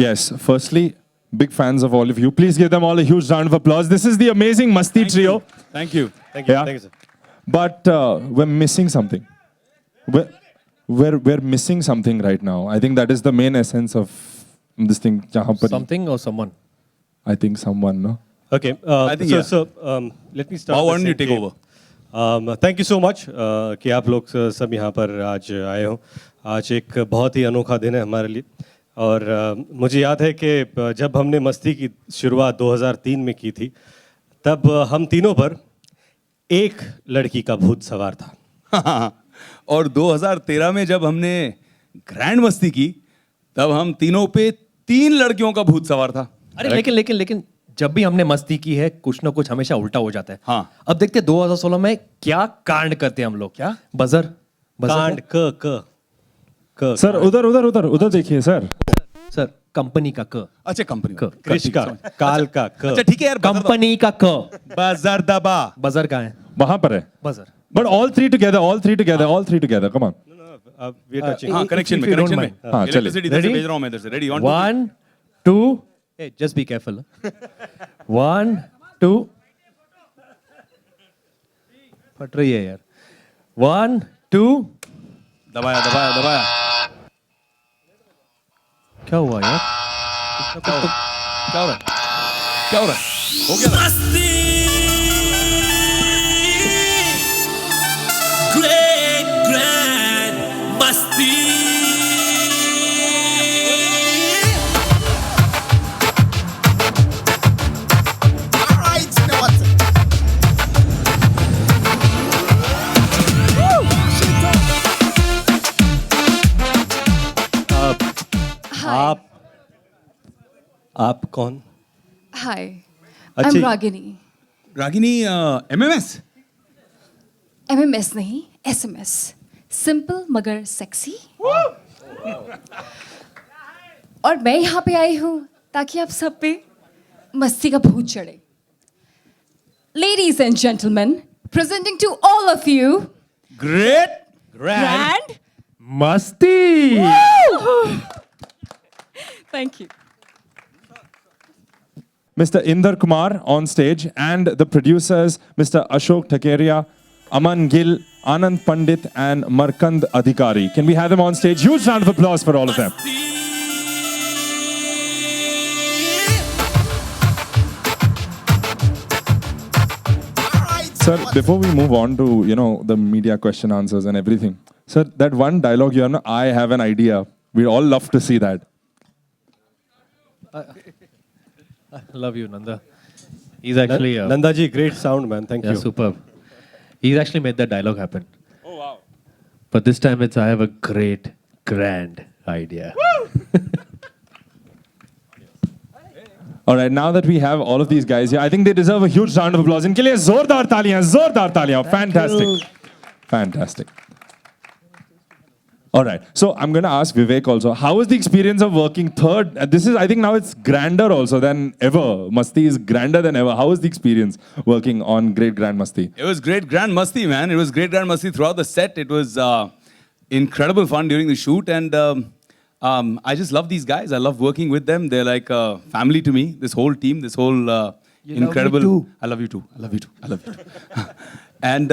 Yes, firstly, big fans of all of you. Please give them all a huge round of applause. This is the amazing Masti trio. Thank you. Yeah. Thank you, sir. But we're missing something. We're missing something right now. I think that is the main essence of this thing. jahan par- Something or someone? I think someone, no? Okay. I think, yeah. So, let me start. Wow, by why don't you saying take कि, over? Thank you so much कि आप लोग सब यहाँ पर आज आए हो. आज एक बहुत ही अनोखा दिन है हमारे लिए. और मुझे याद है कि जब हमने मस्ती की शुरुआत 2003 में की थी, तब हम तीनों पर एक लड़की का भूत सवार था. और 2013 में जब हमने ग्रैंड मस्ती की तब हम तीनों पे 3 लड़कियों का भूत सवार था. अरे लेकिन जब भी हमने मस्ती की है कुछ ना कुछ हमेशा उल्टा हो जाता है. हाँ. अब देखते हैं 2016 में क्या कांड करते हैं हम लोग. क्या बजर कांड क सर उधर देखिए सर. सर कंपनी का क. अच्छा कंपनी क. कृष का काल का क. अच्छा ठीक है यार. कंपनी का क. बजर दबा. बजर कहाँ है? वहां पर है. Buzzer. But all three together. Come on. We are touching. हाँ कनेक्शन if में you don't कनेक्शन में. mind. हाँ, चलिए. इलेक्ट्रिसिटी इधर से Ready? भेज रहा हूँ मैं इधर से. Ready 1 2 hey just be careful. 1 2 फट रही है यार. 1 2 दबाया. क्या हुआ यार? क्या हो रहा है? हो गया ना? Great Grand Masti. Alright, you know what? आप कौन? Hi, अच्छी- I'm Ragini. Ragini MMS. MMS नहीं, SMS. Simple मगर sexy. और मैं यहाँ पे आई हूँ ताकि आप सब पे मस्ती का भूत चढ़े. Ladies and gentlemen, presenting to all of you, Great. Grand. मस्ती. Thank you. Mr. Inder Kumar on stage and the producers, Mr. Ashok Thakeria, Aman Gill, Anand Pandit, and Markand Adhikari. Can we have them on stage? Huge round of applause for all of them. Sir, before we move on to, the media question answers and everything, sir, that one dialogue you have, I have an idea. We'd all love to see that. I love you, Nanda. He's actually Nanda ji, great sound, man. Thank yeah, you. superb. He's actually made that dialogue happen. Oh wow! But this time I have a great, grand idea. All right, now that we have all of these guys here, I think they deserve a huge round of applause. इनके लिए जोरदार तालियां. Fantastic. Fantastic. All right, so I'm going to ask Vivek also. How was the experience of working third? This is, I think now it's grander also than ever. Masti is grander than ever. How was the experience working on Great Grand Masti? It was great Grand Masti, man. It was great Grand Masti throughout the set. It was incredible fun during the shoot, and I just love these guys. I love working with them. They're like family to me. This whole team, this whole incredible. Love me too. I love you too. I love you too. I love you too. And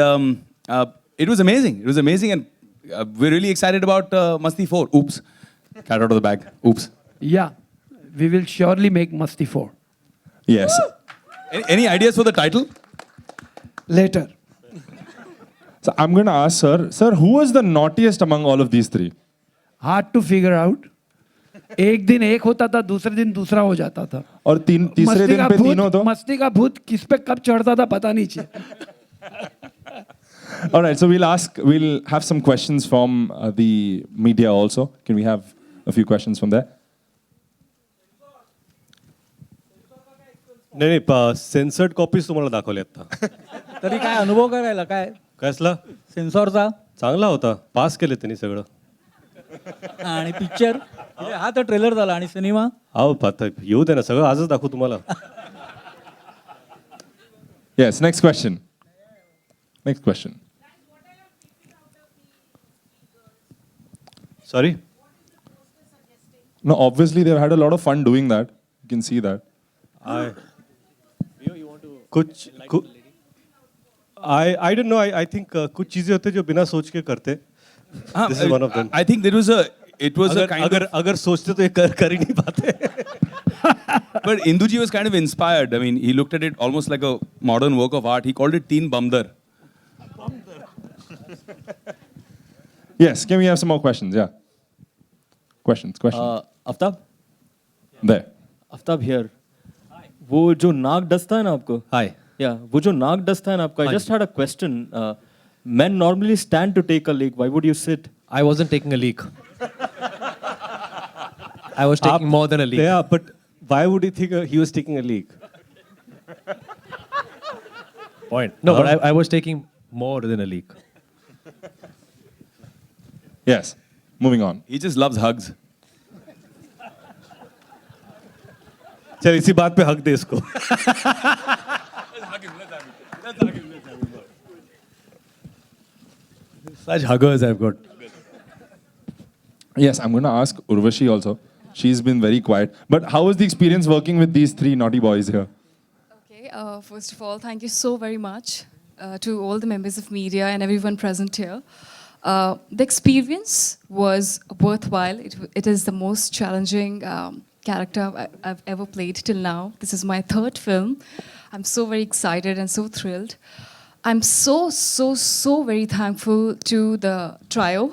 it was amazing. It was amazing, and we're really excited about Masti 4. Oops, cat out of the bag. Oops. Yeah, we will surely make Masti 4. Yes. Any ideas for the title? Later. So I'm going to ask sir, who was the naughtiest among all of these three? Hard to figure out. एक दिन एक होता था, दूसरे दिन दूसरा हो जाता था. और तीसरे दिन पे तीनों तो? मस्ती का भूत किस पे कब चढ़ता था पता नहीं चला. All right, so we'll have some questions from the media also. Can we have a few questions from there? नाही सेन्सर्ड कॉपीज तुम्हाला दाखवल्या आता. तरी काय अनुभव करायला काय कसला? सेन्सॉरचा चांगला होता. पास केले त्यांनी सगळं. आणि पिक्चर हा तर ट्रेलर झाला आणि सिनेमा अहो पाहता येऊ दे ना, सगळं आजच दाखवू तुम्हाला. Yes, next question. Sorry. No, obviously they've had a lot of fun doing that. You can see that. कुछ I don't know. I think कुछ चीजें होती हैं जो बिना सोच के करते. This is one of them. I think it was a kind अगर of, अगर सोचते तो ये कर ही नहीं पाते. but Induji was kind of inspired. I mean, he looked at it almost like a modern work of art. He called it Teen Bamdar. Yes, can we have some more questions? Yeah. Questions. Aftab There. Aftab here वो जो नाक डसता है ना आपको Hi. या वो जो नाक डसता है ना आपको I just had a question men normally stand to take a leak. Why would you sit? I wasn't taking a leak. I was taking more than a leak. Yeah, but why would he think he was taking a leak? Point. No, but I was taking more than a leak. Yes. Moving on. He just loves hugs. चल इसी बात पे हक दे इसको. Such huggers I've got. Yes, I'm going to ask Urvashi also. She's been very quiet. But how was the experience working with these three naughty boys here? Okay, first of all, thank you so very much to all the members of media and everyone present here. The experience was worthwhile. It is the most challenging character I've ever played till now. This is my third film. I'm so very excited and so thrilled. I'm so very thankful to the trio.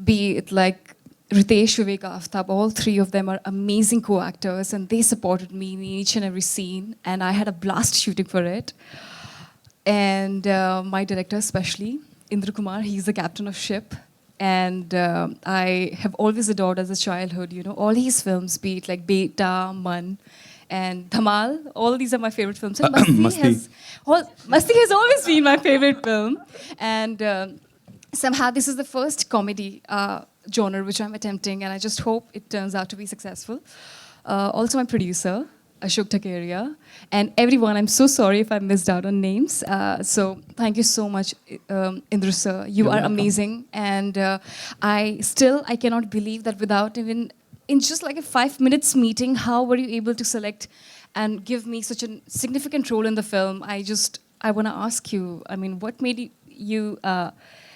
Be it like Ritesh, Vivek, Aftab, all three of them are amazing co-actors and they supported me in each and every scene and I had a blast shooting for it. And my director especially, Indra Kumar, he's the captain of ship. And I have always adored as a childhood, you know, all his films, be it like Beta, Man, and Dhamal, all these are my favorite films. And Masti has always been my favorite film. And somehow this is the first comedy genre which I'm attempting, and I just hope it turns out to be successful. Also my producer, Ashok Takeria, and everyone, I'm so sorry if I missed out on names. So thank you so much, Indra sir. You are amazing. And I cannot believe that without even, in just like a 5 minutes meeting, how were you able to select and give me such a significant role in the film? I want to ask you, I mean, what made you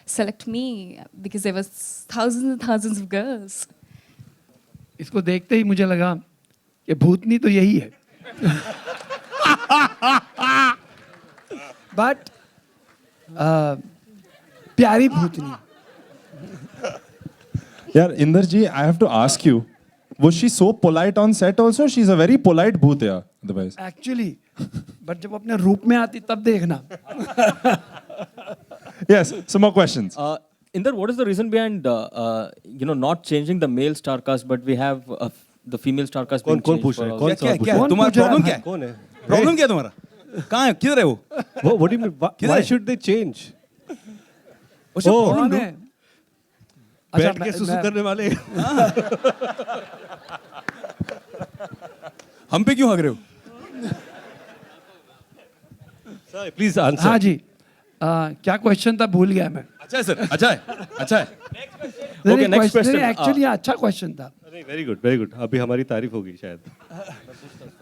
select me? Because there was thousands and thousands of girls. इसको देखते ही मुझे लगा कि भूतनी तो यही है. But प्यारी भूतनी. Yeah, Inderji, I have to ask you, was she so polite on set also? She's a very polite bhoot, yeah, otherwise. Actually, but जब अपने रूप में आती तब देखना. Yes, some more questions. Inder, what is the reason behind not changing the male star cast, but we have the female star cast being कौन changed पूछ for रहा है? all? कौन सवाल पूछ रहा क्या तुम्हारा प्रॉब्लम क्या है? कौन है? प्रॉब्लम क्या है तुम्हारा? कहाँ है? किधर है वो? What do you mean? Why should they change? What's your problem, कौन dude? है? अच्छा, बैठ के सुसु करने वाले. हम पे क्यों हग रहे हो? Sir, please answer. हाँ जी. क्या क्वेश्चन था भूल गया मैं. अच्छा है सर, अच्छा है, अच्छा है. Okay, next question. एक्चुअली अच्छा क्वेश्चन था. Very good very good. अभी हमारी तारीफ होगी शायद.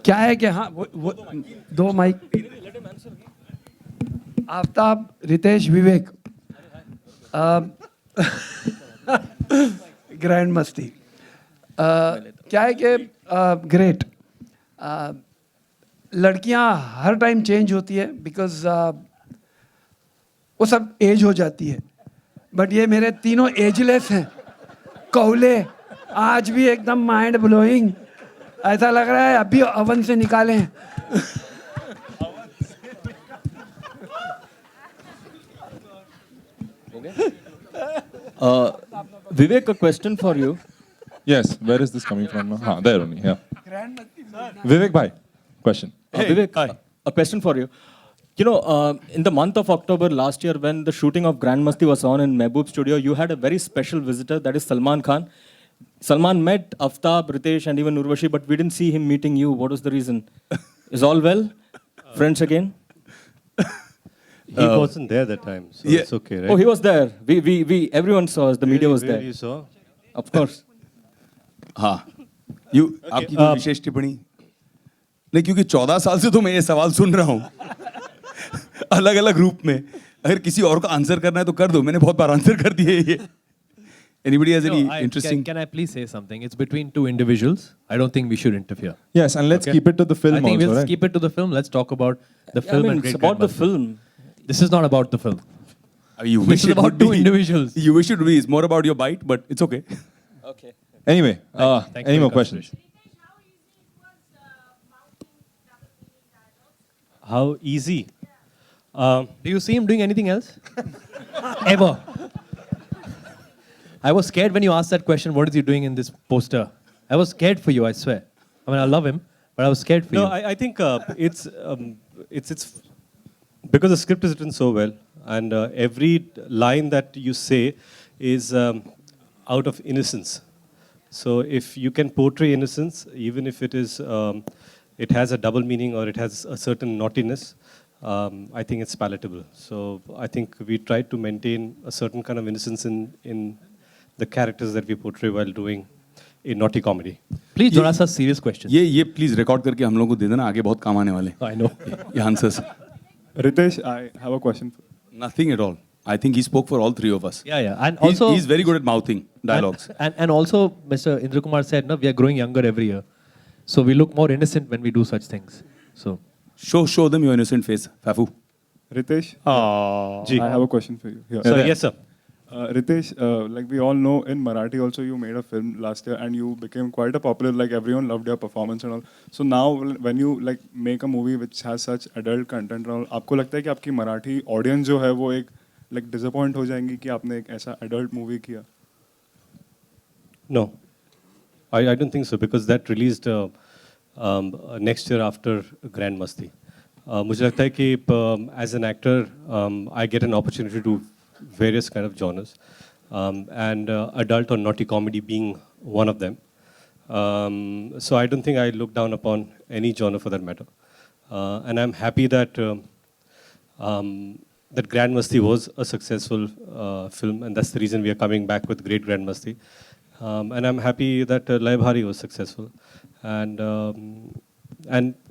क्या है कि हाँ वो दो माइक. आफ्ताब, रितेश, विवेक. ग्रैंड मस्ती. क्या है कि ग्रेट. लड़कियां हर टाइम चेंज होती है बिकॉज वो सब एज हो जाती है. बट ये मेरे तीनों एजलेस हैं. कौले आज भी एकदम माइंड ब्लोइंग. ऐसा लग रहा है अभी ओवन से निकाले हैं. Vivek, a question for you. Yes, where is this coming from now? Haan, there only, yeah. Vivek bhai, question. Vivek, a question for you. You know, in the month of October last year, when the shooting of Grand Masti was on in Mehboob Studio, you had a very special visitor, that is Salman Khan. Salman met Aftab, Ritesh, and even Urvashi, but we didn't see him meeting you. What was the reason? Is all well? Friends again? He wasn't there that time, so Yeah. it's okay, right? Oh, he was there. We everyone saw us. The media was Really, there. you saw? Of course. हाँ आपकी कोई विशेष टिप्पणी नहीं, क्योंकि 14 साल से तो मैं ये सवाल सुन रहा हूँ अलग अलग रूप में. अगर किसी और को आंसर करना है तो कर दो, मैंने बहुत बार आंसर कर दिए ये. Anybody has any interesting? Can I please say something? It's between two individuals. I don't think we should interfere. Yes, and let's Okay. keep it to the film I think also, we'll right? keep it to the film. Let's talk about the I film mean, and it's Great about the Grandmaster. film. This is not about the film. You This wish is it about would two be. individuals. You wish it would be. It's more about your bite, but it's okay. Okay. Anyway, Thank you any for more your questions? How easy? Do you see him doing anything else? Ever? I was scared when you asked that question. What is he doing in this poster? I was scared for you. I swear. I mean, I love him, but I was scared for No, you. I think it's because the script is written so well, and every line that you say is out of innocence. So if you can portray innocence, even if it is it has a double meaning or it has a certain naughtiness, I think it's palatable. So I think we try to maintain a certain kind of innocence in the characters that we portray while doing a naughty comedy. Please don't ask us serious questions. ये please record करके हम लोगों को दे देना, आगे बहुत काम आने वाले. I know. ये answers. Ritesh, I have a question. Nothing at all. I think he spoke for all three of us. Yeah, yeah. And He's, also, he's very good at mouthing dialogues. And also, Mr. Indra Kumar said, no, we are growing younger every year. So we look more innocent when we do such things. So, Show them your innocent face, Fafu. Ritesh, Ji. I have a question for you. Here. So, yes, sir. Ritesh, like we all know, in Marathi also you made a film last year and you became quite a popular. Like everyone loved your performance and all. So now when you like make a movie which has such adult content and all, आपको लगता है कि आपकी Marathi audience जो है वो एक like disappoint हो जाएंगी कि आपने एक ऐसा adult movie किया? No, I don't think so because that released next year after Grand Masti. मुझे लगता है कि as an actor I get an opportunity to various kind of genres and adult or naughty comedy being one of them. So I don't think I look down upon any genre for that matter. And I'm happy that that Grand Masti was a successful film, and that's the reason we are coming back with Great Grand Masti. And I'm happy that Lay Bhari was successful, and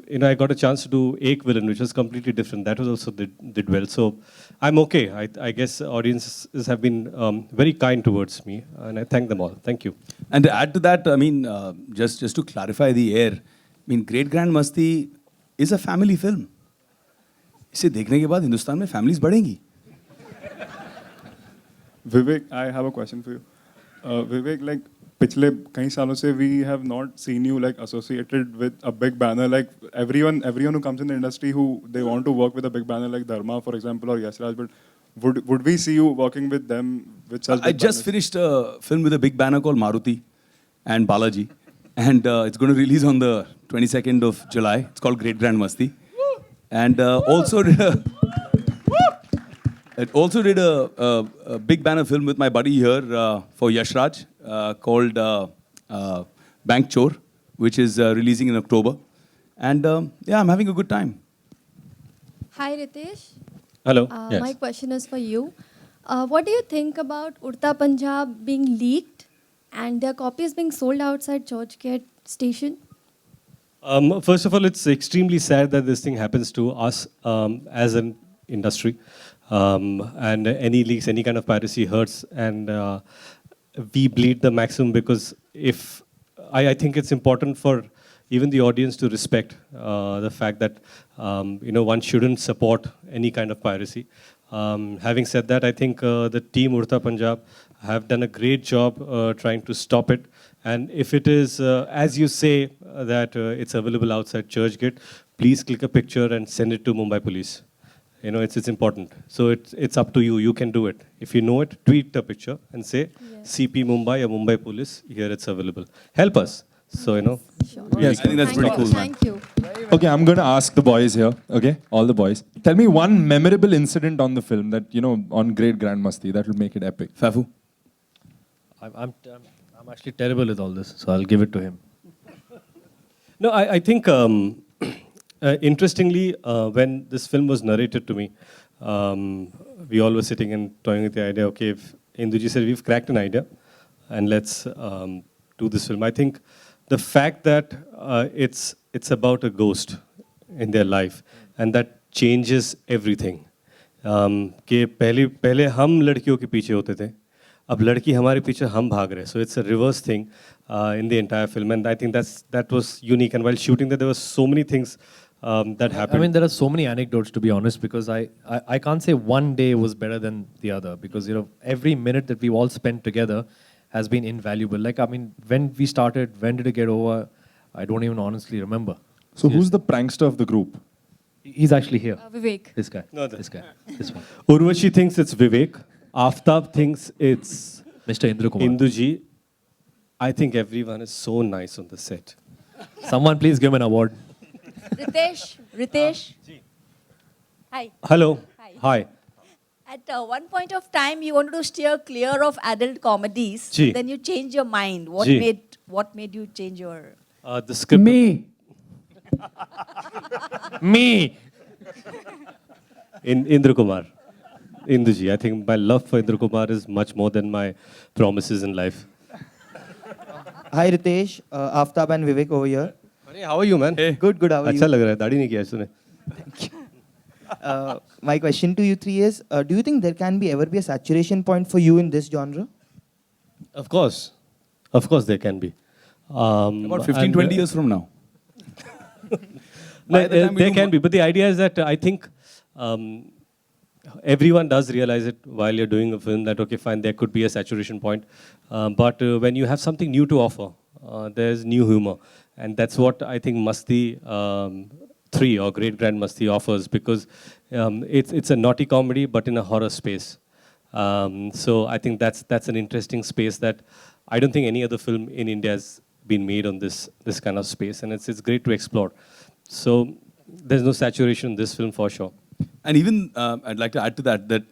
you know I got a chance to do Ek Villain, which was completely different. That was also did well. So I'm okay. I guess audiences have been very kind towards me, and I thank them all. Thank you. And to add to that, I mean, just to clarify the air, I mean, Great Grand Masti is a family film. इसे देखने के बाद हिंदुस्तान में families बढ़ेंगी. Vivek, I have a question for you. Vivek, like पिछले कई सालों से we have not seen you like associated with a big banner. Like everyone who comes in the industry who they want to work with a big banner like Dharma, for example, or Yash Raj, but would we see you working with them with such I big just banners? finished a film with a big banner called Maruti and Balaji, and it's going to release on the 22nd of July. It's called Great Grand Masti, and also did a big banner film with my buddy here for Yash Raj called Bank Chor, which is releasing in October, and yeah, I'm having a good time. Hi Ritesh. Hello. Yes. My question is for you. What do you think about Urta Punjab being leaked and their copies being sold outside Churchgate station? First of all, it's extremely sad that this thing happens to us as an industry. And any leaks, any kind of piracy hurts, and we bleed the maximum because if I think it's important for even the audience to respect the fact that you know one shouldn't support any kind of piracy. Having said that, I think the team Urta Punjab have done a great job trying to stop it. And if it is, as you say, that it's available outside Churchgate, please click a picture and send it to Mumbai Police. You know, it's important. So it's up to you. You can do it. If you know it, tweet the picture and say, CP Mumbai or Mumbai Police, here it's available. Help us. So, you know. Sure. Yes. I think that's pretty cool, man. Thank you. Okay, I'm going to ask the boys here. Okay, all the boys. Tell me one memorable incident on the film that you know on Great Grand Masti that will make it epic. Fafu. I'm actually terrible with all this, so I'll give it to him. No, I think interestingly, when this film was narrated to me, we all were sitting and toying with the idea. Okay, if Induji said we've cracked an idea, and let's to this film. I think the fact that it's about a ghost in their life and that changes everything. कि पहले हम लड़कियों के पीछे होते थे, अब लड़की हमारे पीछे हम भाग रहे हैं. So it's a reverse thing in the entire film, and I think that was unique. And while shooting that, there were so many things that happened. I mean, there are so many anecdotes, to be honest, because I can't say one day was better than the other, because, you know, every minute that we all spent together has been invaluable. Like, I mean, when we started, when did it get over? I don't even honestly remember. So who's the prankster of the group? He's actually here. Vivek. This guy. No, This guy. This one. Urvashi thinks it's Vivek. Aftab thinks it's Mr. Indra Kumar. Induji. I think everyone is so nice on the set. Someone please give him an award. Ritesh. Hi. Hello. Hi. At one point of time, you wanted to steer clear of adult comedies. Ji. Then you changed your mind. Ji. What made you change your? The script. Me. Me. Indra Kumar. Induji. I think my love for Indra Kumar is much more than my promises in life. Hi Ritesh, Aftab and Vivek over here. Hey, how are you, man? Hey. Good, how are अच्छा you? लग रहा है, दाढ़ी नहीं किया है तूने. My question to you three is, do you think there can ever be a saturation point for you in this genre? Of course there can be. About 15, 20 years from now. No, there can be, but the idea is that I think everyone does realize it while you're doing a film that, okay, fine, there could be a saturation point. But when you have something new to offer, there's new humor. And that's what I think Masti 3 or Great Grand Masti offers, because it's a naughty comedy, but in a horror space. So I think that's an interesting space that I don't think any other film in India has been made on this kind of space. And it's great to explore. So there's no saturation in this film for sure. And even I'd like to add to that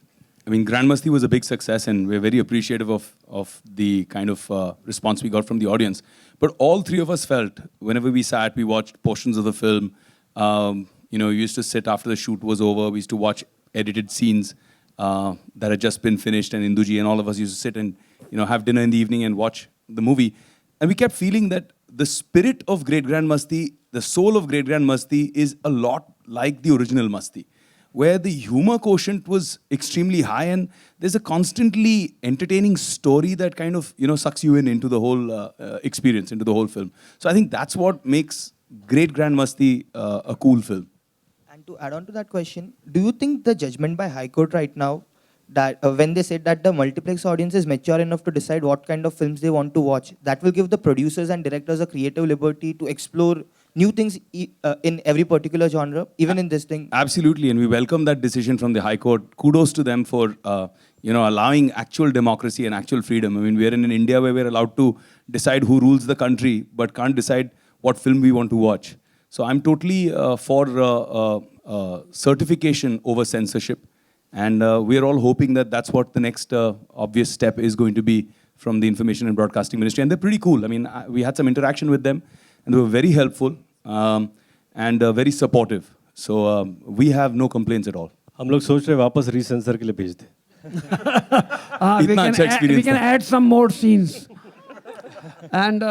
I mean, Grand Masti was a big success, and we're very appreciative of the kind of response we got from the audience. But all three of us felt, whenever we sat, we watched portions of the film. You know, we used to sit after the shoot was over. We used to watch edited scenes that had just been finished, and Induji and all of us used to sit and, you know, have dinner in the evening and watch the movie. And we kept feeling that the spirit of Great Grand Masti, the soul of Great Grand Masti, is a lot like the original Masti, where the humor quotient was extremely high, and there's a constantly entertaining story that kind of, you know, sucks you into the whole experience, into the whole film. So I think that's what makes Great Grand Masti a cool film. And to add on to that question, do you think the judgment by High Court right now, that when they said that the multiplex audience is mature enough to decide what kind of films they want to watch, that will give the producers and directors a creative liberty to explore new things in every particular genre, even in this thing? Absolutely, and we welcome that decision from the High Court. Kudos to them for you know, allowing actual democracy and actual freedom. I mean, we're in an India where we're allowed to decide who rules the country, but can't decide what film we want to watch. So I'm totally for certification over censorship. And we're all hoping that that's what the next obvious step is going to be from the Information and Broadcasting Ministry. And they're pretty cool. I mean, we had some interaction with them, and they were very helpful and very supportive. So we have no complaints at all. हम लोग सोच रहे वापस रीसेंसर के लिए भेज दे. We can add some more scenes. And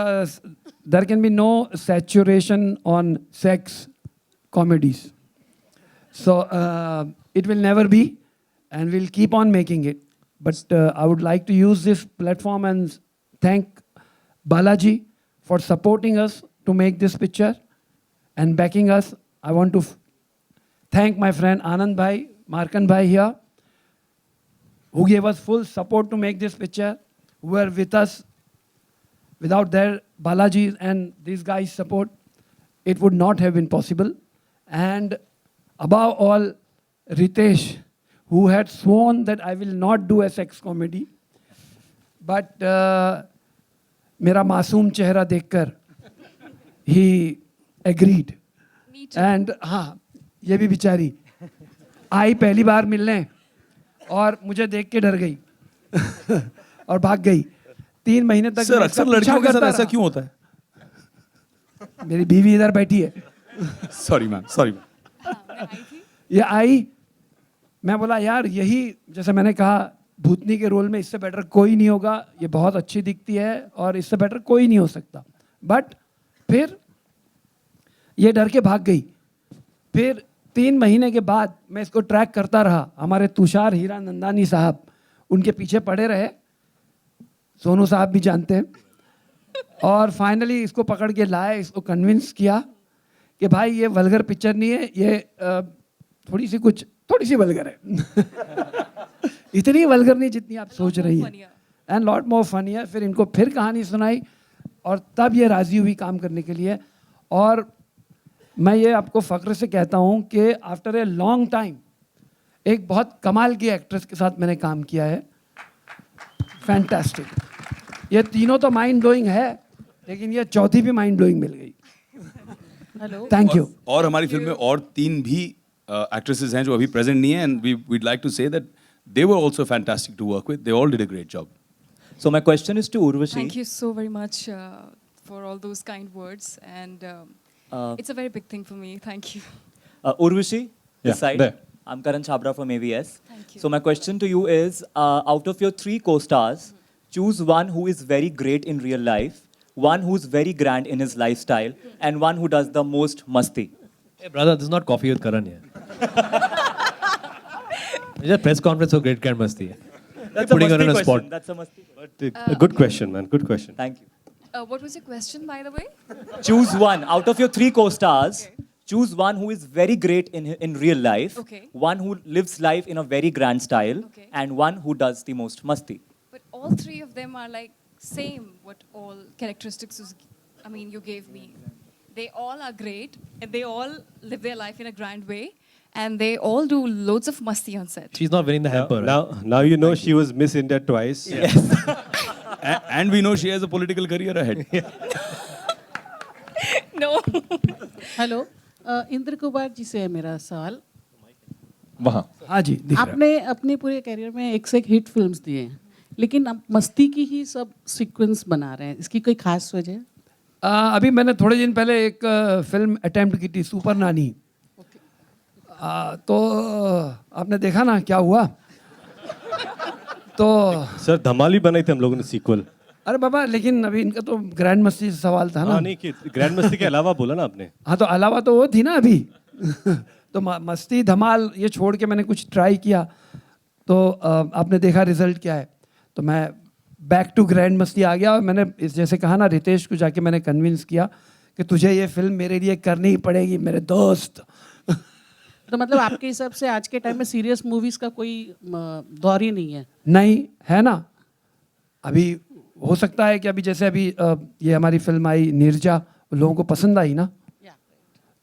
there can be no saturation on sex comedies. So it will never be. And we'll keep on making it. But I would like to use this platform and thank Balaji for supporting us to make this picture and backing us. I want to thank my friend Anand Bhai, Markan Bhai here, who gave us full support to make this picture, who were with us. Without their Balaji and these guys' support, it would not have been possible. And above all, Ritesh, who had sworn that I will not do a sex comedy. But मेरा मासूम चेहरा देखकर he agreed. Me too. And हाँ, ये भी बिचारी आई पहली बार मिलने और मुझे देख के डर गई और भाग गई. 3 महीने तक सर, अक्सर लड़कियों के साथ ऐसा क्यों होता है? मेरी बीवी इधर बैठी है. Sorry, ma'am. Sorry. ये आई, मैं बोला यार यही, जैसे मैंने कहा भूतनी के रोल में इससे बेटर कोई नहीं होगा, ये बहुत अच्छी दिखती है और इससे बेटर कोई नहीं हो सकता। बट फिर ये डर के भाग गई। फिर 3 महीने के बाद मैं इसको ट्रैक करता रहा, हमारे तुषार हीरानंदानी साहब उनके पीछे पड़े रहे, सोनू साहब भी जानते हैं, और फाइनली इसको पकड़ के लाए, इसको कन्विंस किया कि भाई ये वल्गर पिक्चर नहीं है, ये थोड़ी सी वल्गर है इतनी वल्गर नहीं जितनी आप सोच रही हैं, एंड लॉट मोर फनी है। फिर इनको फिर कहानी सुनाई और तब ये राजी हुई काम करने के लिए। और मैं ये आपको फ़ख्र से कहता हूँ कि आफ्टर ए लॉन्ग टाइम एक बहुत कमाल की एक्ट्रेस के साथ मैंने काम किया है, फैंटास्टिक। ये तीनों तो माइंड ब्लोइंग है, लेकिन ये चौथी भी माइंड ब्लोइंग मिल गई। Hello, thank you. और हमारी फिल्म में और 3 भी एक्ट्रेसेस हैं जो अभी प्रेजेंट नहीं है, and we'd like to say that they were also fantastic to work with, they all did a great job. So my question is to Urvashi. Thank you so very much for all those kind words, and it's a very big thing for me. Thank you. Urvashi, this Yeah, side. there. I'm Karan Chabra from AVS. Thank you. So my question to you is, out of your 3 co-stars, choose one who is very great in real life, one who's very grand in his lifestyle, and one who does the most masti. Hey brother, this is not Coffee with Karan here. It's a press conference of Great Grand Masti. That's Putting a her masti on a question. spot. That's a masti. But, good question, man. Good question. Thank you. What was your question, by the way? Choose one out of your 3 co-stars. Choose one who is very great in real life, Okay. one who lives life in a very grand style, Okay. and one who does the most masti. But all 3 of them are like same. What all characteristics you gave me. They all are great, and they all live their life in a grand way, and they all do loads of masti on set. She's not winning the hamper. Now you know she was Miss India twice. Yes. And we know she has a political career ahead. No. Hello, Indra Kumar ji से है मेरा सवाल। वहाँ हाँ जी, दिख रहा है। आपने अपने पूरे करियर में एक से एक हिट फिल्म्स दिए हैं, लेकिन आप मस्ती की ही सब सीक्वेंस बना रहे हैं, इसकी कोई खास वजह? अभी मैंने थोड़े दिन पहले एक फिल्म अटेम्प्ट की थी, सुपर नानी। तो आपने देखा ना क्या हुआ। तो सर धमाल भी बनाई थी हम लोगों ने सीक्वल। अरे बाबा, लेकिन अभी इनका तो ग्रैंड मस्ती से सवाल था ना। हाँ नहीं कि ग्रैंड मस्ती के अलावा बोला ना आपने। हाँ तो अलावा तो वो थी ना अभी तो मस्ती धमाल ये छोड़ के मैंने कुछ ट्राई किया, तो आपने देखा रिजल्ट क्या है। तो मैं बैक टू ग्रैंड मस्ती आ गया, और मैंने जैसे कहा ना, रितेश को जाके मैंने कन्विंस किया कि तुझे ये फिल्म मेरे लिए करनी ही पड़ेगी मेरे दोस्त। तो मतलब आपके हिसाब से आज के टाइम में सीरियस मूवीज का कोई दौर ही नहीं है? नहीं है ना। अभी हो सकता है कि अभी जैसे अभी ये हमारी फिल्म आई नीरजा, लोगों को पसंद आई ना,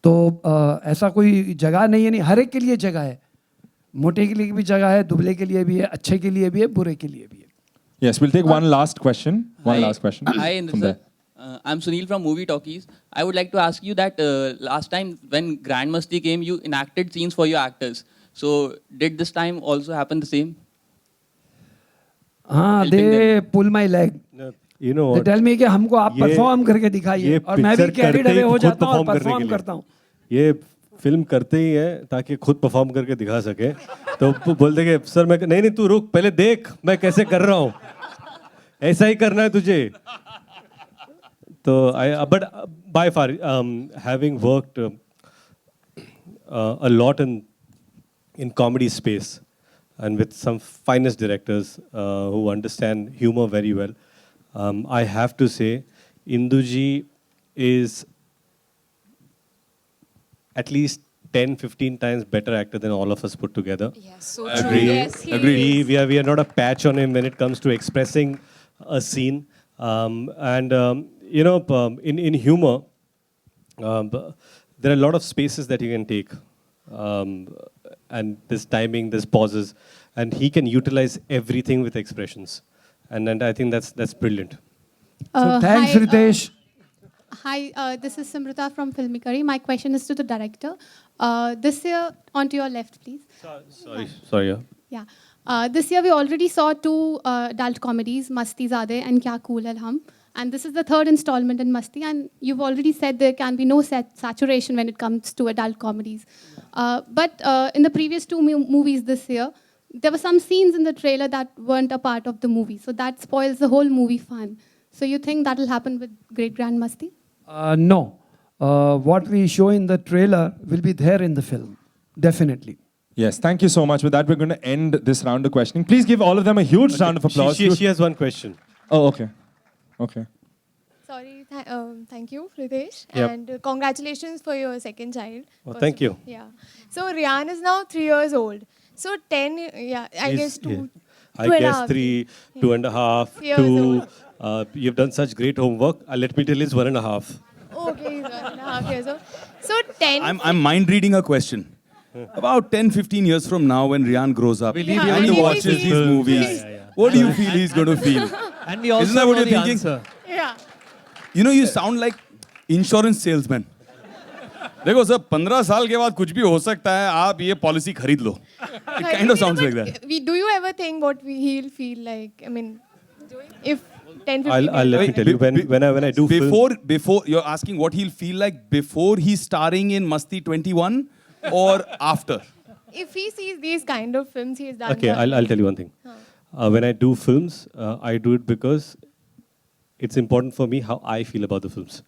तो ऐसा कोई जगह नहीं है, नहीं, हर एक के लिए जगह है। मोटे के लिए भी जगह है, दुबले के लिए भी है, अच्छे के लिए भी है, बुरे के लिए भी है। Yes, we'll take one last question. Last question. Hi, Indra from sir. there. I'm Sunil from Movie Talkies. I would like to ask you that last time when Grand Masti came, you enacted scenes for your actors. So did this time also happen the same? हाँ, they pull my leg. You know They what? tell me कि हमको आप ये- perform करके दिखाइए, ये और मैं भी picture कैरिड करते ही अवे हो खुद जाता हूँ और perform करने के परफॉर्म लिए। करता हूँ। ये फिल्म करते ही है ताकि खुद परफॉर्म करके दिखा सके। तो वो बोलते कि सर मैं नहीं तू रुक, पहले देख मैं कैसे कर रहा हूँ, ऐसा ही करना है तुझे। तो but by far having worked a lot in comedy space and with some finest directors who understand humor very well, I have to say Induji is at least 10-15 times better actor than all of us put together. Yes, so true. Agree. Yes, he Agree. is. We are not a patch on him when it comes to expressing a scene. In humor, there are a lot of spaces that you can take. And there's timing, there's pauses, and he can utilize everything with expressions. And I think that's brilliant. So thanks, hi, Ritesh. Hi, this is Simrita from Filmikari. My question is to the director. This year, onto your left, please. Sorry. Yeah. This year, we already saw 2 adult comedies, Masti Zade and Kya Cool Hai Hum. And this is the 3rd installment in Masti. And you've already said there can be no saturation when it comes to adult comedies. But in the previous 2 movies this year, there were some scenes in the trailer that weren't a part of the movie. So that spoils the whole movie fun. So you think that'll happen with Great Grand Masti? No. What we show in the trailer will be there in the film. Definitely. Yes, thank you so much. With that, we're going to end this round of questioning. Please give all of them a huge round of applause. She has one question. Oh, okay. Okay. Sorry, thank you, Ritesh. Yep. And congratulations for your second child. Oh, first thank of you. all. Yeah. So Rian is now 3 years old. So 10, yeah, I guess two. I two and a guess half. 3, 2.5, Years 2. You've done such great homework. Let me tell you, it's 1.5. Okay, he's 1.5 years old. So 10. I'm mind reading a question. About 10, 15 years from now, when Rian grows up Will he be and able he to watches watch these films? movies, what do you feel he's going to feel? And we also Isn't that what know you're the thinking? answer. Yeah. You know, you sound like insurance salesman. देखो sir 15 साल के बाद कुछ भी हो सकता है आप ये पॉलिसी खरीद लो. It kind of sounds like that. Do you ever think what he'll feel like? I mean, if 10, 15 I'll let me tell you, when I do before you're asking what he'll feel like before he's starring in Masti 21 or after? If he sees these kind of films he has done. Okay, I'll tell you one thing. When I do films, I do it because it's important for me how I feel about the films.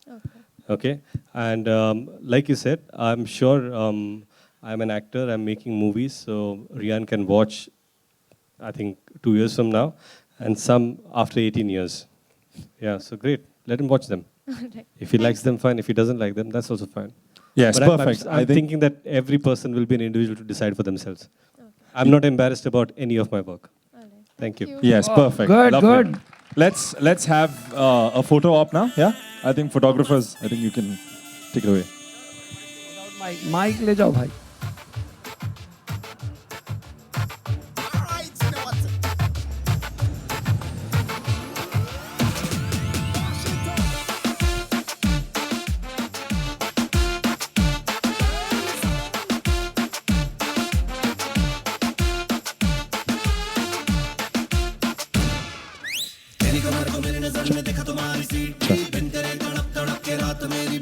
Okay? And like you said, I'm sure I'm an actor, I'm making movies, so Rian can watch, I think, 2 years from now, and some after 18 years. Yeah, so great. Let him watch them. Right. If he likes them, fine. If he doesn't like them, that's also fine. Yes, But perfect. I'm thinking that every person will be an individual to decide for themselves. I'm not embarrassed about any of my work. Thank you. Yes, perfect. Good, Lovely. good. Let's have a photo op now. Yeah, I think photographers. I think you can take it away. Mic ले जाओ भाई.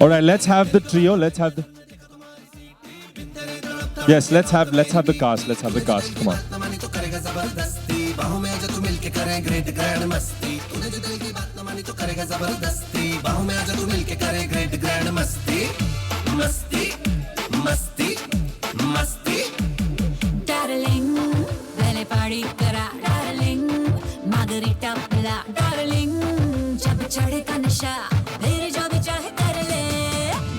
All right, let's have the trio. Let's have the. Yes, let's have the cast. Let's have the cast. Come on. Darling, पहले party करा darling, margarita पिला darling, जब चढ़े का नशा फिर जो भी चाहे कर ले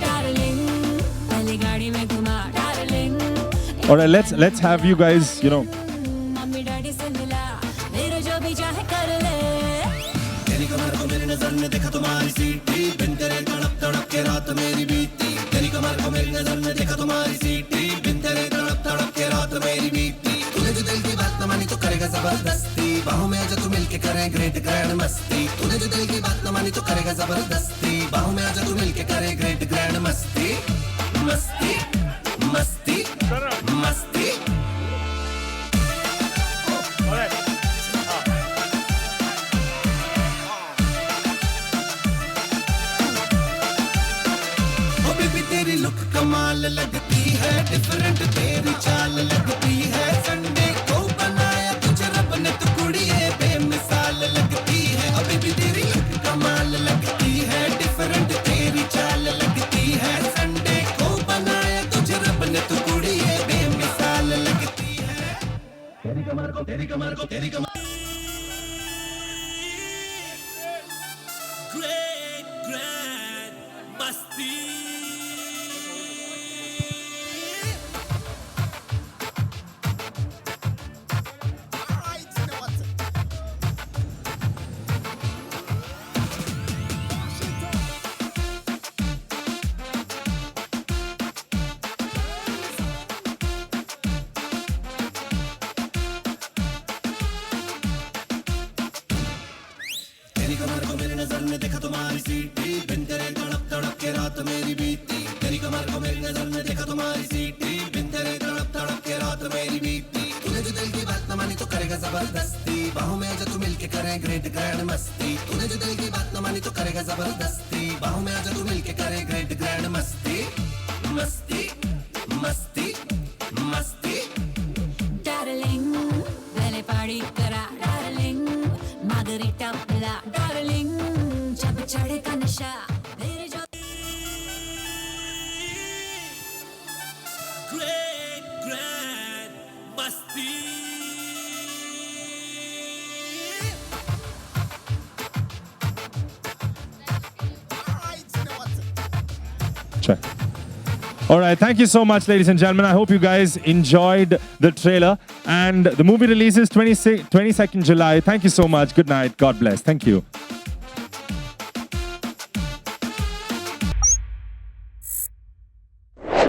darling, पहले गाड़ी में घुमा darling, All right, let's have you guys. You know. Mummy daddy से मिला फिर जो भी चाहे कर ले तेरी कमर को मेरी नजर ने देखा तुम्हारी सीटी बिन तेरे तड़प तड़प के रात मेरी बीती तेरी कमर को मेरी नजर ने देखा तुम्हारी सीटी बिन तेरे तड़प तड़प के रात मेरी बीती तूने जो दिल की बात न मानी तो करेगा जबरदस्ती बाहों में आजा तू मिलके करें ग्रेट ग्रैंड मस्ती तूने जो दिल की बात न मानी तो करेगा जबरदस्ती बाहों में आजा तू मिलके करें ग्रेट ग्रैंड मस्ती मस्ती मस्ती मस्ती ओ बेबी तेरी लुक कमाल लगती है डिफरेंट तेरी चाल लगती है संडे को बनाया तुझे रब ने तो कुड़ी है बेमिसाल लगती है ओ बेबी तेरी लुक कमाल लगती है डिफरेंट तेरी चाल लगती है संडे को बनाया तुझे रब ने तो कुड़ी है बेमिसाल लगती है तेरी कमर को तेरी कमर को तेरी कमर Great Grand Masti. तेरी कमर को मेरी नजर ने देखा तुम्हारी सीटी बिन तेरे तड़प तड़प के रात मेरी बीती तेरी कमर को मेरी नजर ने देखा तुम्हारी सीटी बिन तेरे तड़प तड़प के रात मेरी बीती तूने जो दिल की बात न मानी तो करेगा जबरदस्ती बाहों में आजा तू मिलके करें ग्रेट ग्रैंड मस्ती तूने जो दिल की बात न मानी तो करेगा जबरदस्ती बाहों में आजा तू मिलके करें ग्रेट ग्रैंड मस्ती मस्ती मस्ती मस्ती darling, Akshay. All right, thank you so much, ladies and gentlemen. I hope you guys enjoyed the trailer. And the movie releases 22nd July. Thank you so much. Good night. God bless. Thank you.